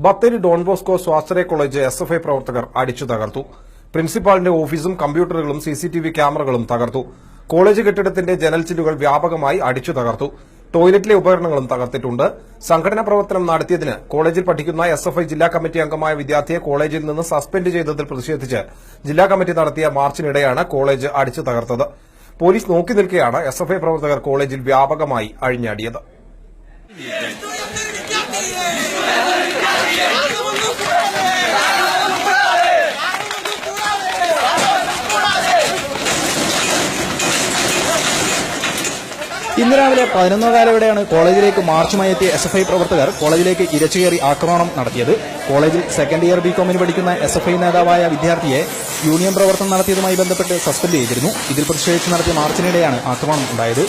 Bathery Don Bosco സ്വാശ്രയ college SFI പ്രവർത്തകർ അടിച്ചു തകർത്തു. പ്രിൻസിപ്പാളിന്റെ ഓഫീസും കമ്പ്യൂട്ടറുകളും സിസിടിവി ക്യാമറകളും തകർത്തു. കോളേജ് കെട്ടിടത്തിന്റെ ജനൽ ചില്ലുകൾ വ്യാപകമായി അടിച്ചു തകർത്തു. ടോയ്ലറ്റിലെ ഉപകരണങ്ങളും തകർത്തിട്ടുണ്ട്. സംഘടനാ പ്രവർത്തനം നടത്തിയതിന് കോളേജിൽ പഠിക്കുന്ന എസ്എഫ്ഐ ജില്ലാ കമ്മിറ്റി അംഗമായ വിദ്യാർത്ഥിയെ കോളേജിൽ നിന്ന് സസ്പെൻഡ് ചെയ്തതിൽ പ്രതിഷേധിച്ച് ജില്ലാ കമ്മിറ്റി നടത്തിയ മാർച്ചിനിടെയാണ് കോളേജ് അടിച്ചു തകർത്തത്. പോലീസ് നോക്കി നിൽക്കെയാണ് എസ്എഫ്ഐ പ്രവർത്തകർ കോളേജിൽ വ്യാപകമായി അഴിഞ്ഞാടിയത്. ഇന്ന് രാവിലെ 11:15 കോളേജിലേക്ക് മാർച്ചുമായി എത്തിയ എസ്എഫ്ഐ പ്രവർത്തകർ കോളേജിലേക്ക് ഇരച്ചുകയറി ആക്രമണം നടത്തിയത്. കോളേജിൽ സെക്കൻഡ് ഇയർ ബികോമിന് പഠിക്കുന്ന എസ്എഫ്ഐ നേതാവായ വിദ്യാർത്ഥിയെ യൂണിയൻ പ്രവർത്തനം നടത്തിയതുമായി ബന്ധപ്പെട്ട് സസ്പെൻഡ് ചെയ്തിരുന്നു. ഇതിൽ പ്രതിഷേധിച്ച് നടത്തിയ മാർച്ചിനിടെയാണ് ആക്രമണം ഉണ്ടായത്.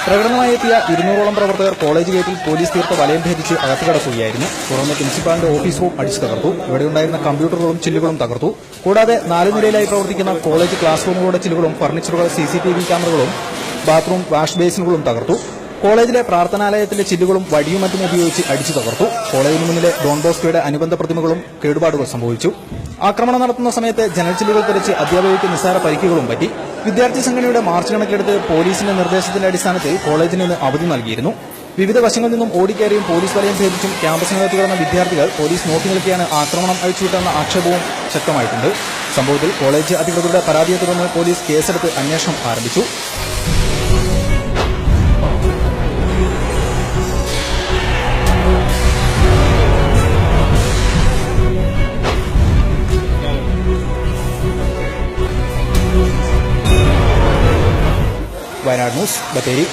പ്രകടനമായി എത്തിയ 200ഓളം പ്രവർത്തകർ കോളേജ് ഗേറ്റിൽ പോലീസ് തീർത്ത വലയം ഭേദിച്ച് അകത്ത് കടക്കുകയായിരുന്നു. തുടർന്ന് പ്രിൻസിപ്പാളിന്റെ ഓഫീസ് റൂം അടിച്ചു തകർത്തു. ഇവിടെയുണ്ടായിരുന്ന കമ്പ്യൂട്ടറുകളും ചില്ലുകളും തകർത്തു. കൂടാതെ 4 നിലയിലായി പ്രവർത്തിക്കുന്ന കോളേജ് ക്ലാസ് റൂമുകളുടെ ചില്ലുകളും ഫർണിച്ചറുകൾ, സിസിടിവി ക്യാമറകളും, ബാത്റൂം, വാഷ് ബേസിനുകളും തകർത്തു. കോളേജിലെ പ്രാർത്ഥനാലയത്തിലെ ചില്ലുകളും വടിയും മറ്റും ഉപയോഗിച്ച് അടിച്ചു തകർത്തു. കോളേജിന് മുന്നിലെ ഡോൺ ബോസ്കോയുടെ അനുബന്ധ പ്രതിമകളും കേടുപാടുകൾ സംഭവിച്ചു. ആക്രമണം നടത്തുന്ന സമയത്ത് ജനൽ ചില്ലുകൾ തെറിച്ച് അധ്യാപകർക്ക് നിസ്സാര പരിക്കുകളും പറ്റി. വിദ്യാർത്ഥി സംഘടനയുടെ മാർച്ച് കണക്കിലെടുത്ത് പോലീസിന്റെ നിർദ്ദേശത്തിന്റെ അടിസ്ഥാനത്തിൽ കോളേജിന് ഇന്ന് അവധി നൽകിയിരുന്നു. വിവിധ വശങ്ങളിൽ നിന്നും ഓടിക്കയറിയും പോലീസ് വലയം ഭേദിച്ചും ക്യാമ്പസിനകത്ത് കിടന്ന വിദ്യാർത്ഥികൾ പോലീസ് നോക്കി നിൽക്കെയാണ് ആക്രമണം അഴിച്ചുവിട്ടെന്ന ആക്ഷേപവും ശക്തമായിട്ടുണ്ട്. സംഭവത്തിൽ കോളേജ് അധികൃതരുടെ പരാതിയെ തുടർന്ന് പോലീസ് കേസെടുത്ത് അന്വേഷണം ആരംഭിച്ചു. വയനാട് ന്യൂസ്, ബത്തേരി.